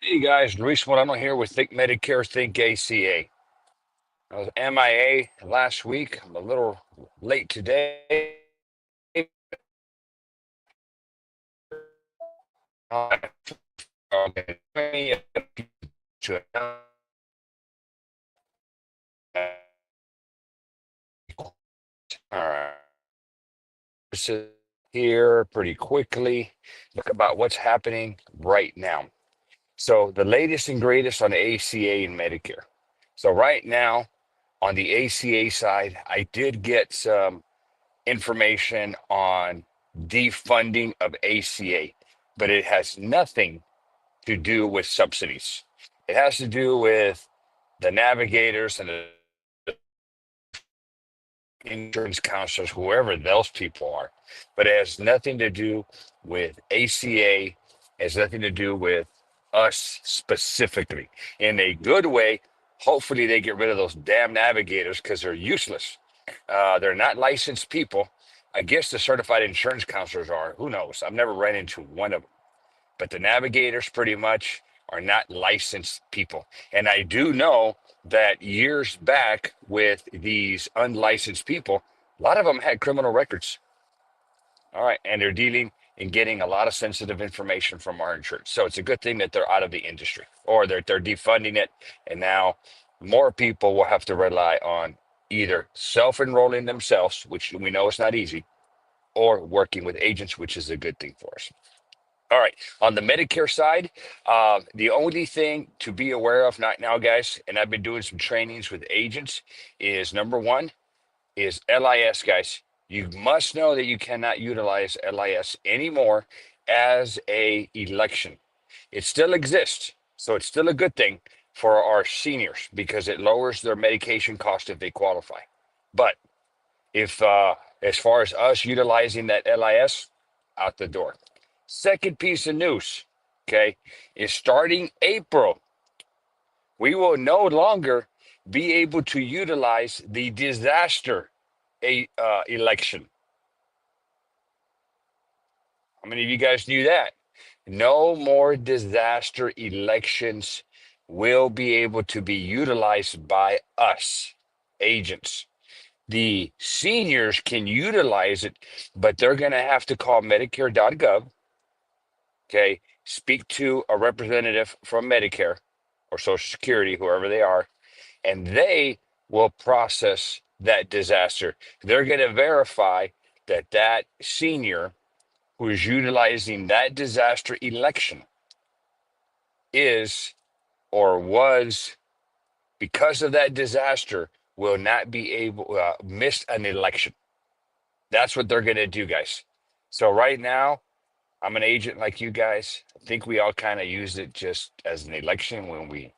Hey guys, Luis Morano here with Think Medicare, Think ACA. I was MIA last week. I'm a little late today. All right, this is here pretty quickly. Look about what's happening right now. So the latest and greatest on ACA and Medicare. So right now on the ACA side, I did get some information on defunding of ACA, but it has nothing to do with subsidies. It has to do with the navigators and the insurance counselors, whoever those people are. But it has nothing to do with ACA. It has nothing to do with us specifically. In a good way, hopefully they get rid of those damn navigators because they're useless. They're not licensed people. I guess the certified insurance counselors are. Who knows? I've never ran into one of them. But the navigators pretty much are not licensed people. And I do know that years back with these unlicensed people, a lot of them had criminal records. All right. And they're dealing and getting a lot of sensitive information from our insurance. So it's a good thing that they're out of the industry or they're defunding it. And now more people will have to rely on either self-enrolling themselves, which we know is not easy, or working with agents, which is a good thing for us. All right. On the Medicare side, the only thing to be aware of right now, guys, and I've been doing some trainings with agents, is number one is LIS, guys. You must know that you cannot utilize LIS anymore as a election. It still exists, so it's still a good thing for our seniors because it lowers their medication cost if they qualify. But if as far as us utilizing that LIS, out the door. Second piece of news, okay, is starting April, we will no longer be able to utilize the disaster election. How many of you guys knew that? No more disaster elections will be able to be utilized by us, agents. The seniors can utilize it, but they're going to have to call Medicare.gov, okay, speak to a representative from Medicare or Social Security, whoever they are, and they will process that disaster. They're going to verify that that senior who is utilizing that disaster election is or was, because of that disaster, will not be able miss an election. That's what they're going to do, guys. So right now, I'm an agent like you guys. I think we all kind of used it just as an election when we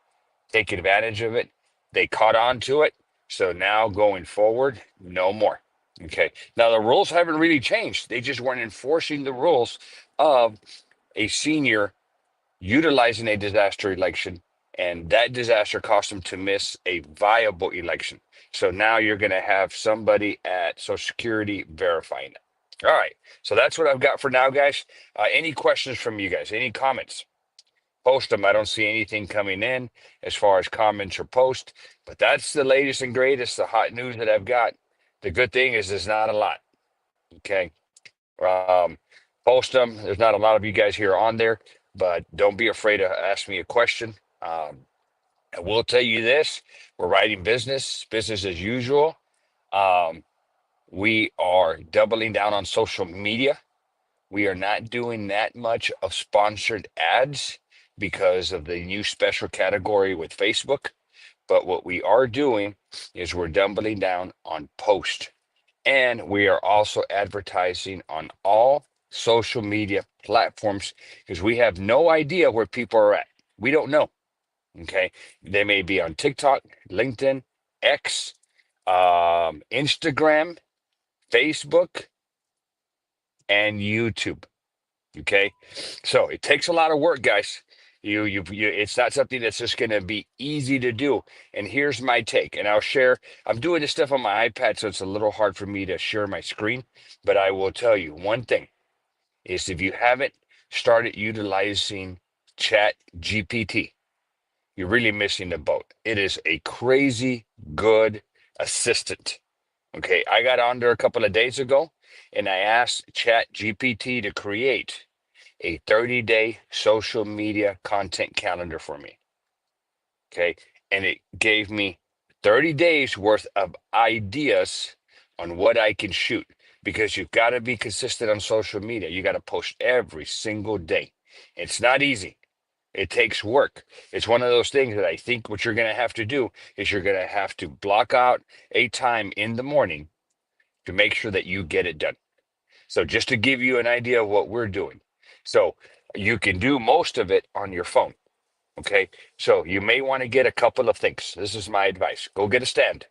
take advantage of it. They caught on to it. So now going forward, no more. Okay. Now the rules haven't really changed. They just weren't enforcing the rules of a senior utilizing a disaster election, and that disaster cost them to miss a viable election. So now you're going to have somebody at Social Security verifying it. All right. So that's what I've got for now, guys. Any questions from you guys? Any comments? Post them. I don't see anything coming in as far as comments or posts, but that's the latest and greatest, the hot news that I've got. The good thing is there's not a lot. Okay. Um, Post them. There's not a lot of you guys here on there, but don't be afraid to ask me a question. I will tell you this: we're writing business as usual. Um, we are doubling down on social media. We are not doing that much of sponsored ads because of the new special category with Facebook. But what we are doing is we're doubling down on post. And we are also advertising on all social media platforms because we have no idea where people are at. We don't know. Okay. They may be on TikTok, LinkedIn, X, Instagram, Facebook, and YouTube. Okay. So it takes a lot of work, guys. It's not something that's just going to be easy to do. And here's my take, and I'll share. I'm doing this stuff on my iPad, so it's a little hard for me to share my screen. But I will tell you one thing is if you haven't started utilizing Chat GPT. You're really missing the boat. It is a crazy good assistant. Okay, I got on there a couple of days ago and I asked Chat GPT to create a 30-day social media content calendar for me. Okay, and it gave me 30 days worth of ideas on what I can shoot because you've got to be consistent on social media. You got to post every single day. It's not easy. It takes work. It's one of those things that I think what you're going to have to do is you're going to have to block out a time in the morning to make sure that you get it done. So just to give you an idea of what we're doing. So you can do most of it on your phone. Okay. So you may want to get a couple of things. This is my advice. Go get a stand.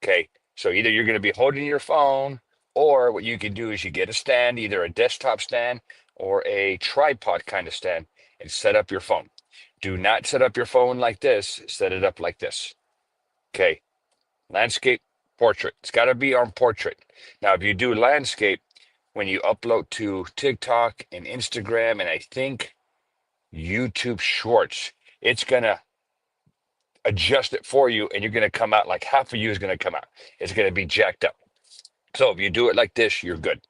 Okay. So either you're going to be holding your phone, or what you can do is you get a stand, either a desktop stand or a tripod kind of stand, and set up your phone. Do not set up your phone like this. Set it up like this. Okay. Landscape, portrait. It's got to be on portrait. Now, if you do landscape, when you upload to TikTok and Instagram, and I think YouTube Shorts, it's going to adjust it for you, and you're going to come out like half of you is going to come out. It's going to be jacked up. So if you do it like this, you're good.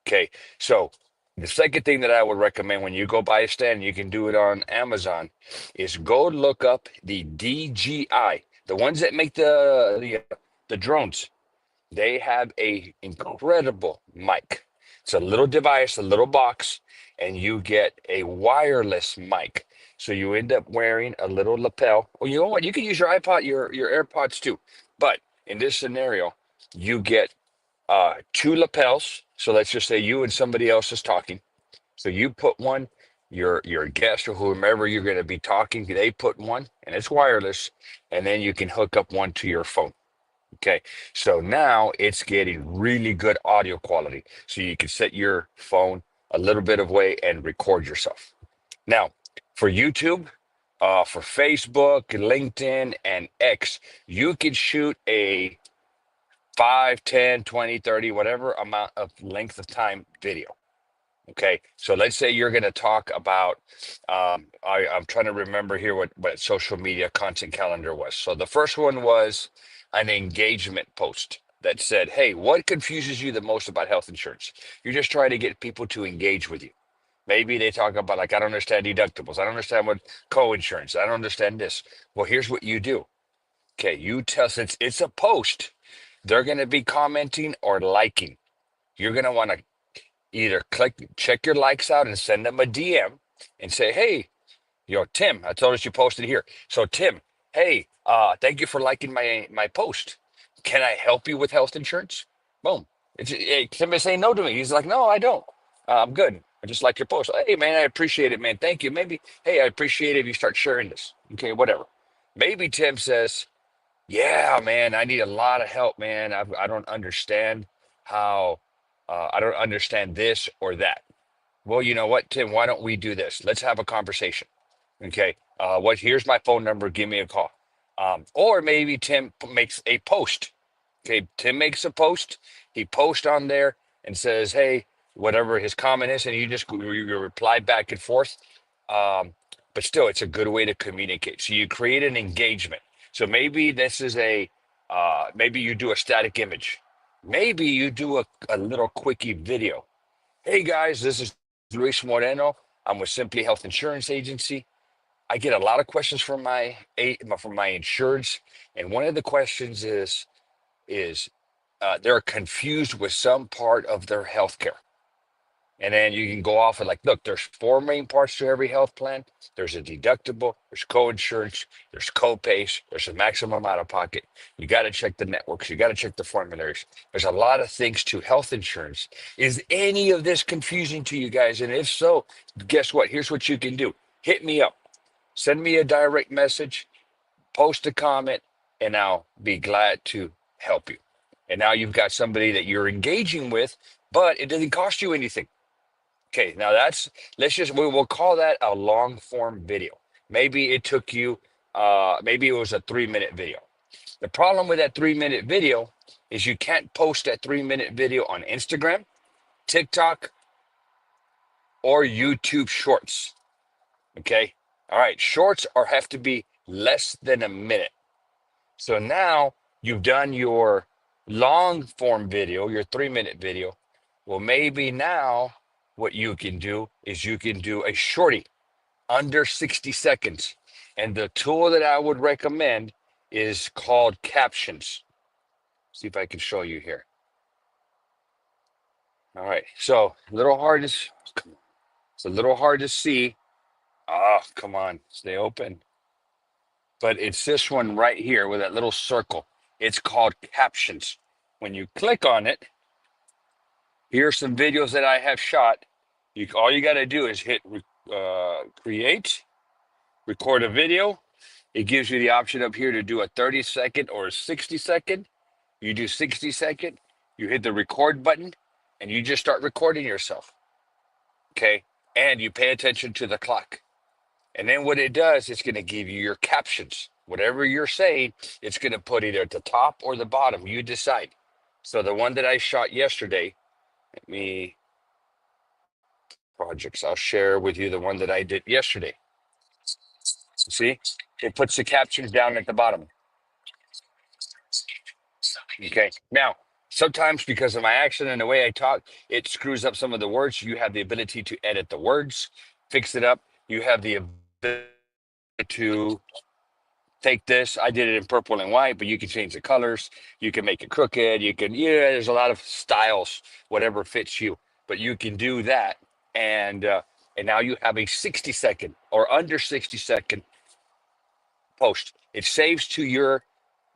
Okay. So the second thing that I would recommend when you go buy a stand, you can do it on Amazon, is go look up the DJI, the ones that make the drones. They have a incredible mic. It's a little device, a little box, and you get a wireless mic. So you end up wearing a little lapel. Well, you know what? You can use your iPod, your AirPods too. But in this scenario, you get two lapels. So let's just say you and somebody else is talking. So you put one, your guest or whomever you're going to be talking, they put one, and it's wireless, and then you can hook up one to your phone. Okay, so now it's getting really good audio quality. So you can set your phone a little bit of way and record yourself. Now, for YouTube, for Facebook, LinkedIn, and X, you can shoot a 5, 10, 20, 30, whatever amount of length of time video. Okay, so let's say you're going to talk about, I'm trying to remember here what social media content calendar was. So the first one was an engagement post that said, hey, what confuses you the most about health insurance? You're just trying to get people to engage with you. Maybe they talk about, like, I don't understand deductibles. I don't understand what co-insurance. I don't understand this. Well, here's what you do. Okay, you tell, since it's a post, they're going to be commenting or liking. You're going to want to either check your likes out and send them a DM and say, hey, Tim, I told us you posted here. So Tim, hey, thank you for liking my post. Can I help you with health insurance? Boom. Tim is saying no to me. He's like, no, I don't. I'm good. I just like your post. Hey, man, I appreciate it, man. Thank you. Maybe, hey, I appreciate it if you start sharing this. Okay, whatever. Maybe Tim says, yeah, man, I need a lot of help, man. I don't understand how, I don't understand this or that. Well, you know what, Tim, why don't we do this? Let's have a conversation. Okay. Here's my phone number. Give me a call. Or maybe Tim makes a post. Okay. Tim makes a post. He posts on there and says, hey, whatever his comment is, and you reply back and forth. But still, it's a good way to communicate. So you create an engagement. So maybe this is maybe you do a static image. Maybe you do a little quickie video. Hey guys, this is Luis Moreno. I'm with Simply Health Insurance Agency. I get a lot of questions from my insureds, and one of the questions is they're confused with some part of their health care. And then you can go off and like, look, there's four main parts to every health plan. There's a deductible, there's co-insurance, there's co-pays, there's a maximum out of pocket. You got to check the networks. You got to check the formularies. There's a lot of things to health insurance. Is any of this confusing to you guys? And if so, guess what? Here's what you can do. Hit me up. Send me a direct message, post a comment, and I'll be glad to help you. And now you've got somebody that you're engaging with, but it doesn't cost you anything. Okay, now we'll call that a long form video. Maybe it took you, maybe it was a 3-minute video. The problem with that 3-minute video is you can't post that 3-minute video on Instagram, TikTok, or YouTube Shorts. Okay. All right. Shorts are have to be less than a minute. So now you've done your long form video, your 3-minute video. Well, maybe now what you can do is you can do a shorty under 60 seconds. And the tool that I would recommend is called captions. See if I can show you here. All right. So a little hard to, it's a little hard to see. Oh, come on, stay open. But it's this one right here with that little circle. It's called captions. When you click on it, here's some videos that I have shot. All you got to do is hit create, record a video. It gives you the option up here to do a 30-second or a 60-second. You do 60-second, you hit the record button, and you just start recording yourself. Okay. And you pay attention to the clock. And then what it does, it's going to give you your captions. Whatever you're saying, it's going to put either at the top or the bottom. You decide. So the one that I shot yesterday, let me projects. I'll share with you the one that I did yesterday. See, it puts the captions down at the bottom. Okay. Now, sometimes because of my accent and the way I talk, it screws up some of the words. You have the ability to edit the words, fix it up. You have the ability to take this. I did it in purple and white, but you can change the colors. You can make it crooked. You can, there's a lot of styles, whatever fits you, but you can do that. And now you have a 60-second or under 60-second post. It saves to your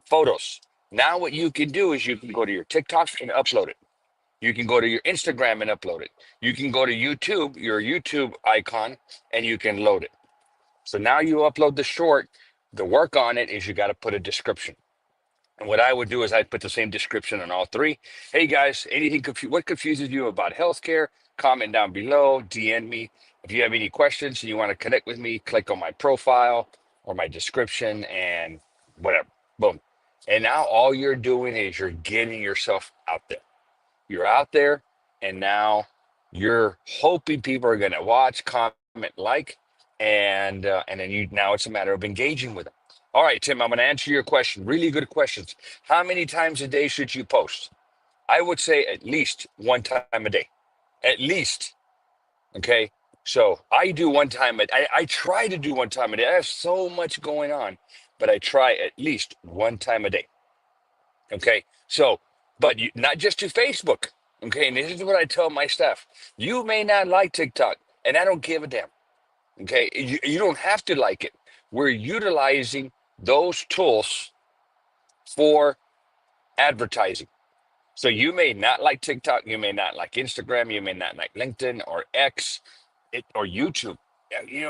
photos. Now what you can do is you can go to your TikTok and upload it. You can go to your Instagram and upload it. You can go to YouTube, your YouTube icon, and you can load it. So now you upload the short. The work on it is you got to put a description. And what I would do is I'd put the same description on all three. Hey guys, anything what confuses you about healthcare? Comment down below, DM me. If you have any questions and you want to connect with me, click on my profile or my description and whatever. Boom. And now all you're doing is you're getting yourself out there. You're out there, and now you're hoping people are going to watch, comment, like, and then now it's a matter of engaging with them. All right, Tim, I'm going to answer your question. Really good questions. How many times a day should you post? I would say at least one time a day. At least. Okay. So I do one time. I try to do one time a day. I have so much going on, but I try at least one time a day. Okay. So, but not just to Facebook. Okay. And this is what I tell my staff. You may not like TikTok, and I don't give a damn. Okay. You don't have to like it. We're utilizing those tools for advertising. So you may not like TikTok, you may not like Instagram, you may not like LinkedIn or X or YouTube.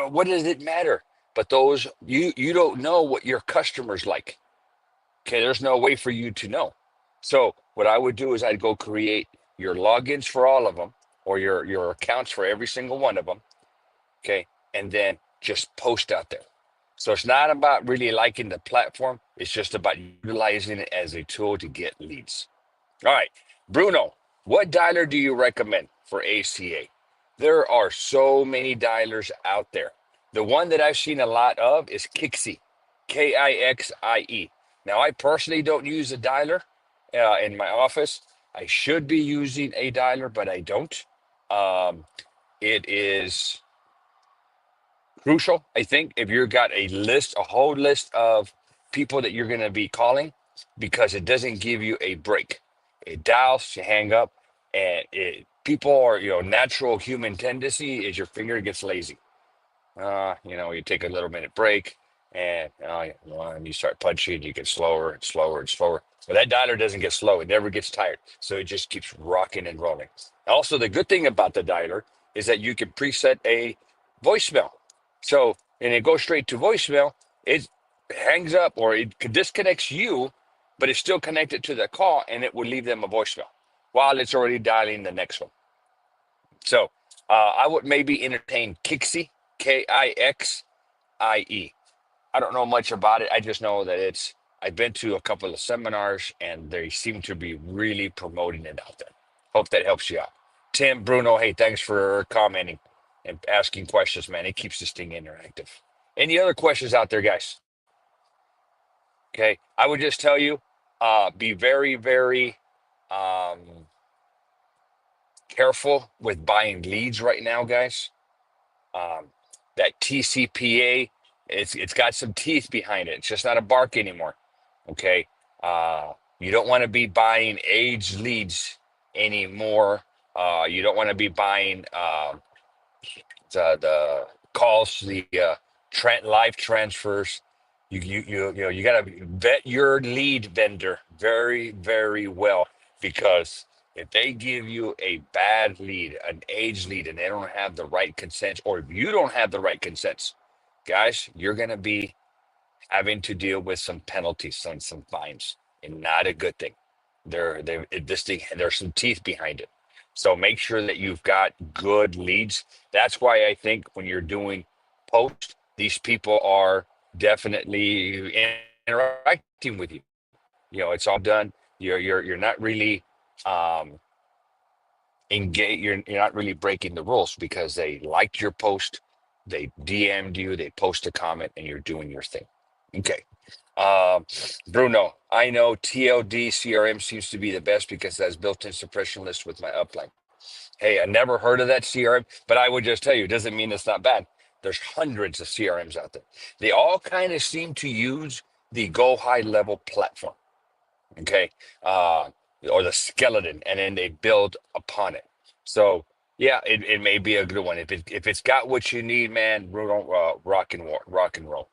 What does it matter? But those you don't know what your customers like. Okay, there's no way for you to know. So what I would do is I'd go create your logins for all of them or your accounts for every single one of them. Okay, and then just post out there. So it's not about really liking the platform. It's just about utilizing it as a tool to get leads. All right, Bruno, what dialer do you recommend for ACA? There are so many dialers out there. The one that I've seen a lot of is Kixie, Kixie. Now, I personally don't use a dialer in my office. I should be using a dialer, but I don't. It is crucial, I think, if you've got a whole list of people that you're going to be calling, because it doesn't give you a break. It dials, you hang up, and people are, natural human tendency is your finger gets lazy. You take a little minute break, and you start punching, you get slower and slower and slower. But that dialer doesn't get slow. It never gets tired. So it just keeps rocking and rolling. Also, the good thing about the dialer is that you can preset a voicemail. So, and it goes straight to voicemail. It hangs up or it disconnects you, but it's still connected to the call, and it will leave them a voicemail while it's already dialing the next one. So I would maybe entertain Kixie, Kixie. I don't know much about it. I just know that I've been to a couple of seminars, and they seem to be really promoting it out there. Hope that helps you out. Tim, Bruno, hey, thanks for commenting. and asking questions, man. It keeps this thing interactive. Any other questions out there, guys? Okay, I would just tell you, be very, very um, careful with buying leads right now, guys. Um, that TCPA, it's got some teeth behind it. It's just not a bark anymore. Okay, you don't want to be buying age leads anymore. You don't want to be buying the calls, the live transfers. You know, you got to vet your lead vendor very, very well, because if they give you a bad lead, an age lead, and they don't have the right consents, or if you don't have the right consents, guys, you're going to be having to deal with some penalties and some fines, and not a good thing. This thing, there's some teeth behind it. So make sure that you've got good leads. That's why I think when you're doing post, these people are definitely interacting with you. You know, it's all done. You're not really um engage. You're not really breaking the rules, because they liked your post, they DM'd you, they post a comment, and you're doing your thing. Okay. Um, Bruno, I know TLD CRM seems to be the best because it has built-in suppression list with my upline. Hey, I never heard of that CRM, but I would just tell you, it doesn't mean it's not bad. There's hundreds of CRMs out there. They all kind of seem to use the Go High Level platform, okay, uh, or the skeleton, and then they build upon it. So yeah, it may be a good one if it's got what you need, man. Rock and roll.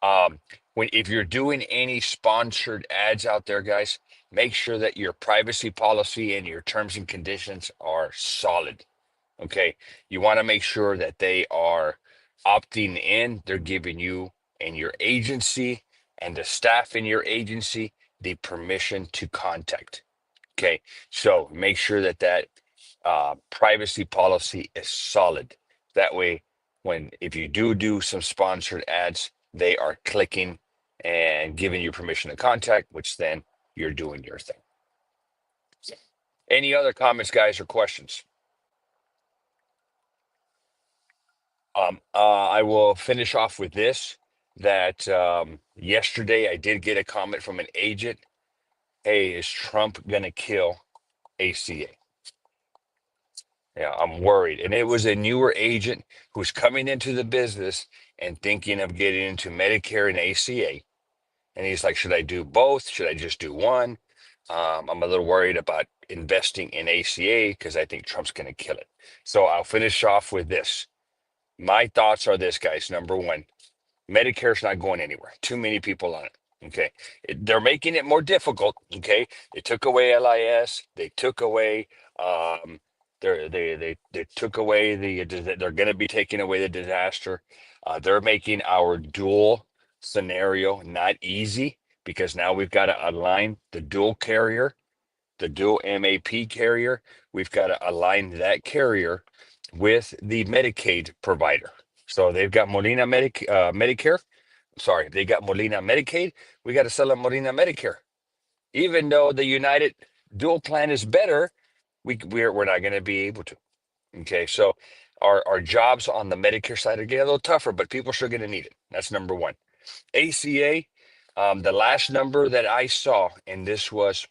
Um, if you're doing any sponsored ads out there, guys, make sure that your privacy policy and your terms and conditions are solid. Okay, you want to make sure that they are opting in. They're giving you and your agency and the staff in your agency the permission to contact. Okay, so make sure that privacy policy is solid. That way, if you do some sponsored ads, they are clicking and giving you permission to contact, which then you're doing your thing. Any other comments, guys, or questions? I will finish off with this, that yesterday I did get a comment from an agent. Hey, is Trump going to kill ACA? Yeah, I'm worried. And it was a newer agent who's coming into the business and thinking of getting into Medicare and ACA. And he's like, should I do both? Should I just do one? I'm a little worried about investing in ACA because I think Trump's going to kill it. So I'll finish off with this. My thoughts are this, guys. Number one, Medicare's not going anywhere. Too many people on it. Okay. They're making it more difficult. Okay. They took away LIS. They took away, they took away they're going to be taking away the disaster. They're making our dual scenario not easy, because now we've got to align the dual carrier, the dual MAP carrier. We've got to align that with the Medicaid provider. So they've got Medicare. Sorry, they got Molina Medicaid. We got to sell them Molina Medicare. Even though the United dual plan is better, we're not going to be able to. Okay, so our jobs on the Medicare side are getting a little tougher, but people are still going to need it. That's number one. ACA, the last number that I saw, and this was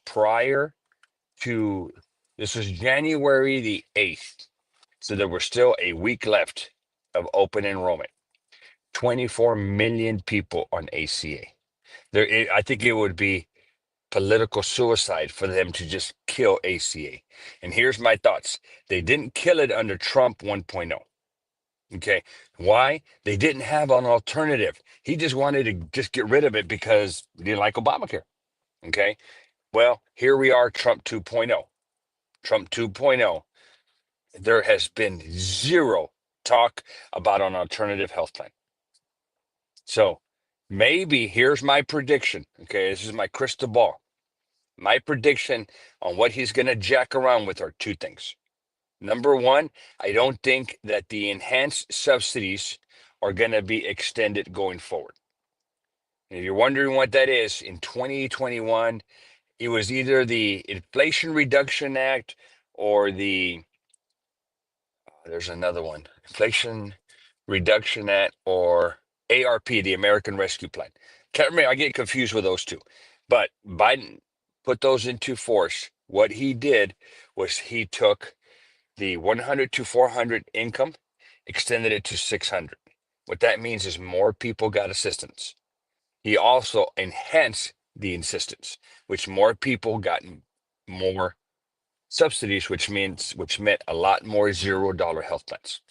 this was January the 8th. So there was still a week left of open enrollment. 24 million people on ACA. I think it would be political suicide for them to just kill ACA. And here's my thoughts. They didn't kill it under Trump 1.0. Okay. Why? They didn't have an alternative. He just wanted to just get rid of it because he didn't like Obamacare. Okay. Well, here we are, Trump 2.0. Trump 2.0. There has been zero talk about an alternative health plan. So maybe here's my prediction. Okay, this is my crystal ball. My prediction on what he's going to jack around with are two things. Number one, I don't think that the enhanced subsidies are going to be extended going forward. And if you're wondering what that is, in 2021, it was either the Inflation Reduction Act or the there's another one. Inflation Reduction Act, or ARP, the American Rescue Plan. Can't remember. I get confused with those two. But Biden put those into force. What he did was he took the 100 to 400 income, extended it to 600. What that means is more people got assistance. He also enhanced the assistance, which more people got more subsidies, which meant a lot more $0 health plans.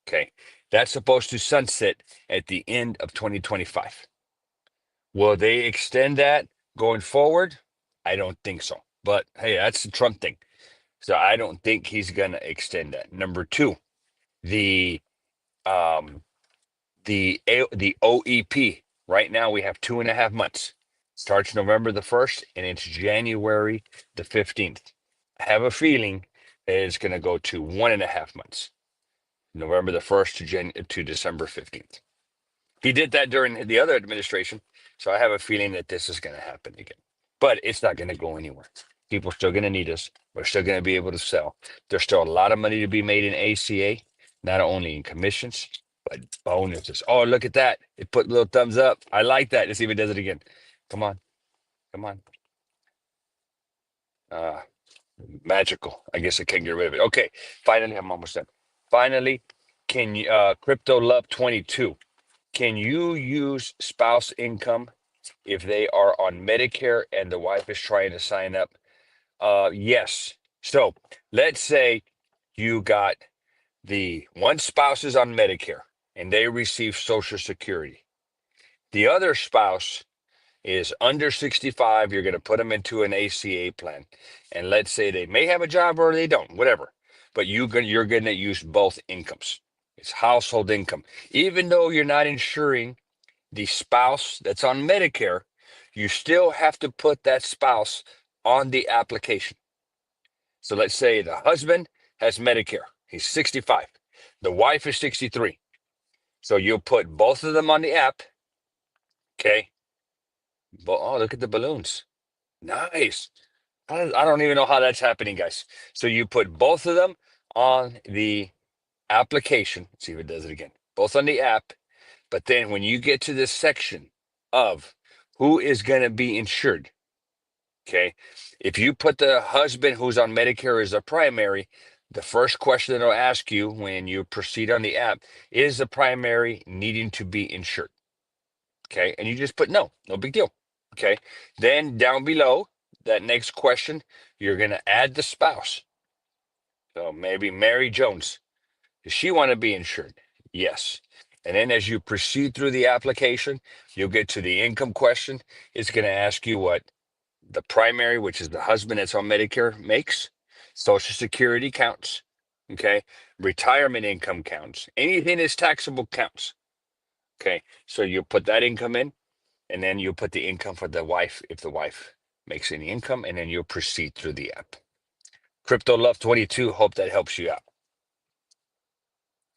Okay. That's supposed to sunset at the end of 2025. Will they extend that going forward? I don't think so. But hey, that's the Trump thing. So I don't think he's gonna extend that. Number two, the um the OEP. Right now we have 2.5 months. Starts November the 1st and it's January the 15th. I have a feeling that it's gonna go to 1.5 months. November the 1st to December 15th. He did that during the other administration, so I have a feeling that this is going to happen again. But it's not going to go anywhere. People are still going to need us. We're still going to be able to sell. There's still a lot of money to be made in ACA, not only in commissions, but bonuses. Oh, look at that. It put a little thumbs up. I like that. Let's see if it does it again. Come on. Come on. Uh, Magical. I guess I can't get rid of it. Okay. Finally, I'm almost done. Finally, can you, Crypto Love 22. Can you use spouse income if they are on Medicare and the wife is trying to sign up? Yes. So let's say you got the one spouse is on Medicare and they receive Social Security. The other spouse is under 65. You're going to put them into an ACA plan. And let's say they may have a job or they don't, whatever. But you're going to use both incomes. It's household income. Even though you're not insuring the spouse that's on Medicare, you still have to put that spouse on the application. So let's say the husband has Medicare. He's 65. The wife is 63. So you'll put both of them on the app. Okay. Oh, look at the balloons. Nice. I don't even know how that's happening, guys. So you put both of them on the application. Let's see if it does it again. Both on the app. But then when you get to this section of who is going to be insured, okay, if you put the husband who's on Medicare as a primary, the first question it'll ask you when you proceed on the app is the primary needing to be insured. Okay, and you just put no big deal. Okay, then down below that next question, you're going to add the spouse. So maybe Mary Jones. Does she want to be insured? Yes. And then as you proceed through the application, you'll get to the income question. It's going to ask you what the primary, which is the husband that's on Medicare, makes. Social Security counts. Okay. Retirement income counts. Anything that's taxable counts. Okay. So you put that income in, and then you put the income for the wife if the wife makes any income, and then you'll proceed through the app. Crypto Love 22. Hope that helps you out.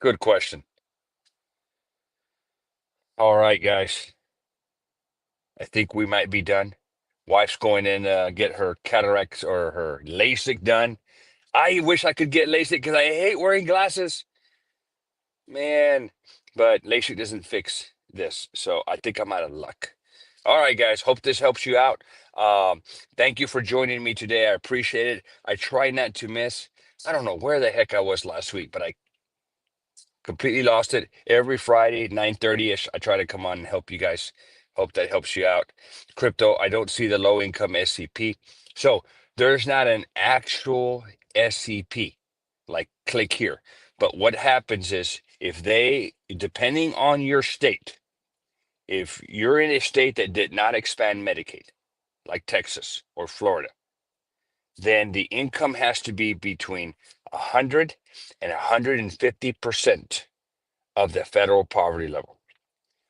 Good question. All right, guys. I think we might be done. Wife's going in get her cataracts or her LASIK done. I wish I could get LASIK because I hate wearing glasses, man. But LASIK doesn't fix this, so I think I'm out of luck. All right, guys. Hope this helps you out. Thank you for joining me today. I appreciate it. I try not to miss. I don't know where the heck I was last week, but I completely lost it. Every Friday, 9:30ish, I try to come on and help you guys. Hope that helps you out. Crypto, I don't see the low income SCP. So there's not an actual SCP, like click here. But what happens is if they, depending on your state, if you're in a state that did not expand Medicaid, like Texas or Florida, then the income has to be between 100 and 150% of the federal poverty level.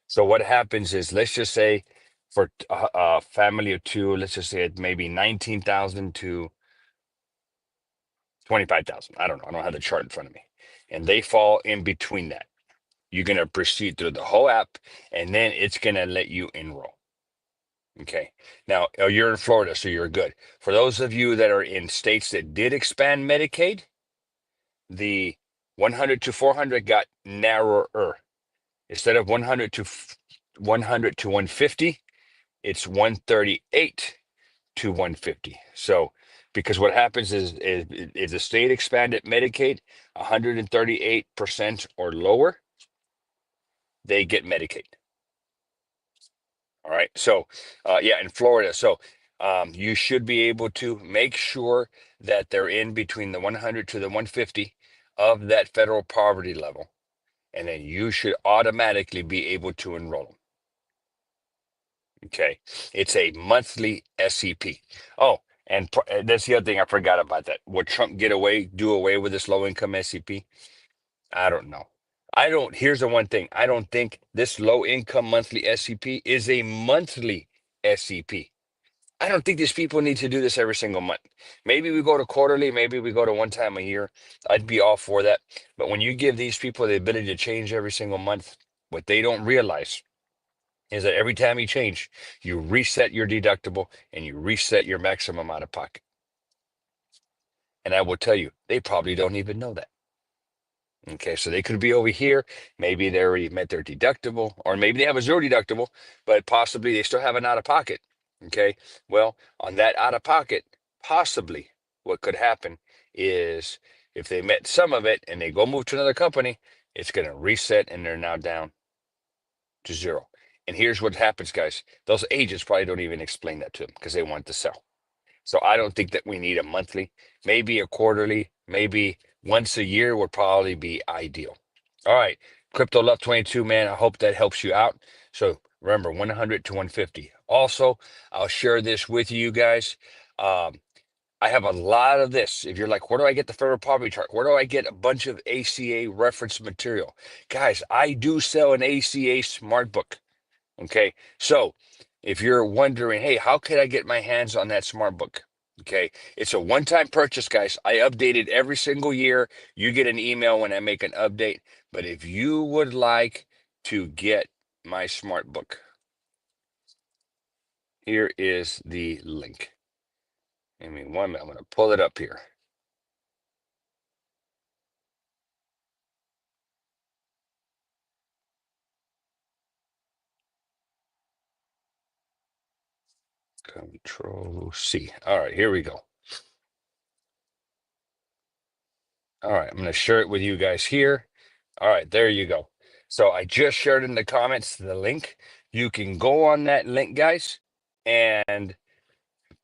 So what happens is, let's just say for a family of two, let's just say it maybe 19,000 to 25,000. I don't know. I don't have the chart in front of me. And they fall in between that. You're going to proceed through the whole app, and then it's going to let you enroll. Okay. Now, you're in Florida, so you're good. For those of you that are in states that did expand Medicaid, the 100 to 400 got narrower. Instead of 100 to 150, it's 138 to 150. So, because what happens is the state expanded Medicaid 138% or lower, they get Medicaid. All right. So, yeah, in Florida. So, you should be able to make sure that they're in between the 100 to the 150 of that federal poverty level, and then you should automatically be able to enroll them. Okay. It's a monthly SEP. Oh, and that's the other thing I forgot about that. Would Trump do away with this low income SEP? I don't know. Here's the one thing. I don't think this low income monthly SEP is a monthly SEP. I don't think these people need to do this every single month. Maybe we go to quarterly, maybe we go to one time a year. I'd be all for that. But when you give these people the ability to change every single month, what they don't realize is that every time you change, you reset your deductible and you reset your maximum out of pocket. And I will tell you, they probably don't even know that. Okay, so they could be over here. Maybe they already met their deductible, or maybe they have a zero deductible, but possibly they still have an out of pocket. Okay, well, on that out of pocket, possibly what could happen is if they met some of it and they go move to another company, it's going to reset and they're now down to zero. And here's what happens, guys. Those agents probably don't even explain that to them because they want to sell. So I don't think that we need a monthly, maybe a quarterly, maybe once a year would probably be ideal. All right, Crypto Love 22, man. I hope that helps you out. So remember, 100 to 150. Also, I'll share this with you guys. Um, I have a lot of this. If you're like, where do I get the federal poverty chart? Where do I get a bunch of ACA reference material? Guys, I do sell an ACA Smartbook. Okay, so if you're wondering, hey, how can I get my hands on that Smartbook? Okay, it's a one-time purchase, guys. I update it every single year. You get an email when I make an update. But if you would like to get my Smartbook, here is the link. I mean, 1 minute, I'm going to pull it up here. Control C. All right, here we go. All right, I'm going to share it with you guys here. All right, there you go. So I just shared in the comments the link. You can go on that link, guys, and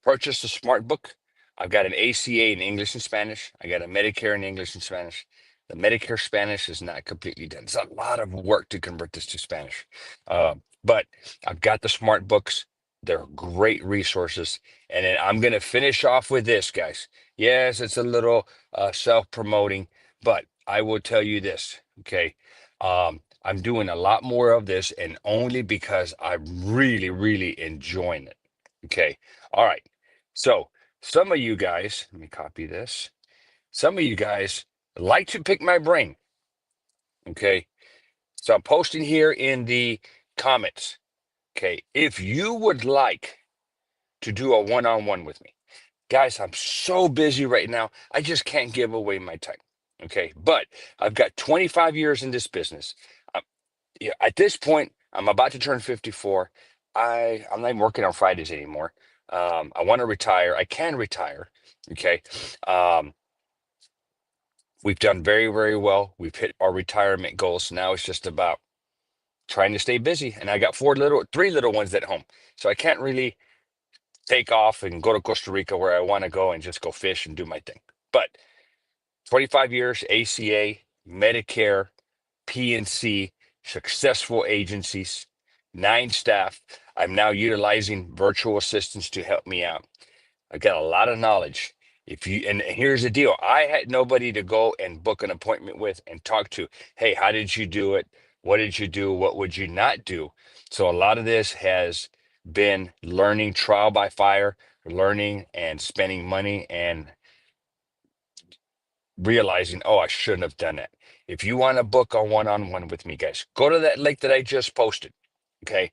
purchase the Smartbook. I've got an ACA in English and Spanish. I got a Medicare in English and Spanish. The Medicare Spanish is not completely done. It's a lot of work to convert this to Spanish. But I've got the Smartbooks. They're great resources. And then I'm going to finish off with this, guys. Yes, it's a little self-promoting, but I will tell you this, okay? I'm doing a lot more of this, and only because I'm really, really enjoying it. Okay. All right. So some of you guys, let me copy this. Some of you guys like to pick my brain. Okay. So I'm posting here in the comments. Okay. If you would like to do a one-on-one with me, guys, I'm so busy right now. I just can't give away my time. Okay. But I've got 25 years in this business. Yeah, at this point, I'm about to turn 54. I'm not even working on Fridays anymore. I want to retire. I can retire. Okay. Um, we've done very, very well. We've hit our retirement goals. Now it's just about trying to stay busy. And I got three little ones at home. So I can't really take off and go to Costa Rica where I want to go and just go fish and do my thing. But 25 years, ACA, Medicare, PNC, successful agencies, 9 staff. I'm now utilizing virtual assistants to help me out. I've got a lot of knowledge. If you and here's the deal, I had nobody to go and book an appointment with and talk to. Hey, how did you do it? What did you do? What would you not do? So a lot of this has been learning trial by fire, learning and spending money and realizing, oh, I shouldn't have done that. If you want to book a one-on-one with me, guys, go to that link that I just posted. Okay.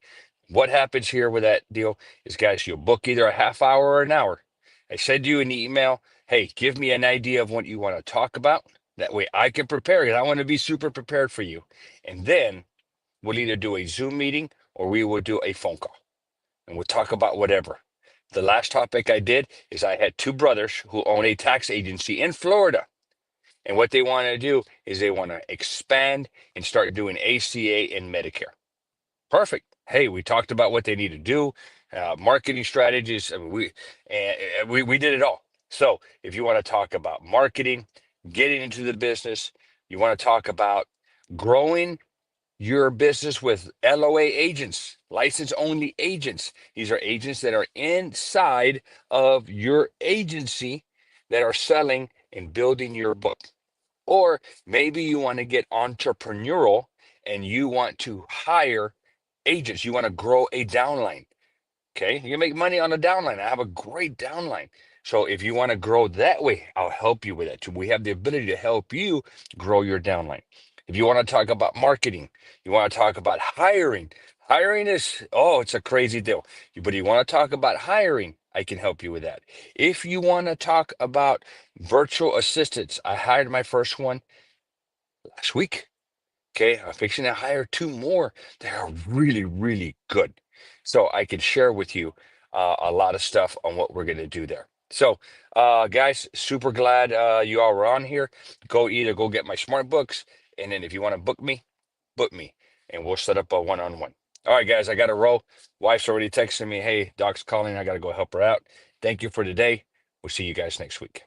What happens here with that deal is, guys, you'll book either a half hour or an hour. I send you an email. Hey, give me an idea of what you want to talk about. That way I can prepare it. I want to be super prepared for you. And then we'll either do a Zoom meeting or we will do a phone call and we'll talk about whatever. The last topic I did is I had two brothers who own a tax agency in Florida. And what they want to do is they want to expand and start doing ACA and Medicare. Perfect. Hey, we talked about what they need to do, marketing strategies. I mean, we did it all. So if you want to talk about marketing, getting into the business, you want to talk about growing your business with LOA agents, license only agents. These are agents that are inside of your agency that are selling and building your book. Or maybe you want to get entrepreneurial and you want to hire agents. You want to grow a downline. Okay. You can make money on a downline. I have a great downline. So if you want to grow that way, I'll help you with that too. We have the ability to help you grow your downline. If you want to talk about marketing, you want to talk about hiring. Hiring is, oh, it's a crazy deal. But you want to talk about hiring, I can help you with that. If you want to talk about virtual assistants, I hired my first one last week. Okay, I'm fixing to hire two more. They are really, really good. So I can share with you a lot of stuff on what we're going to do there. So, guys, super glad you all were on here. Go get my smart books, and then if you want to book me, and we'll set up a one-on-one. All right, guys, I got to roll. Wife's already texting me, hey, Doc's calling. I got to go help her out. Thank you for today. We'll see you guys next week.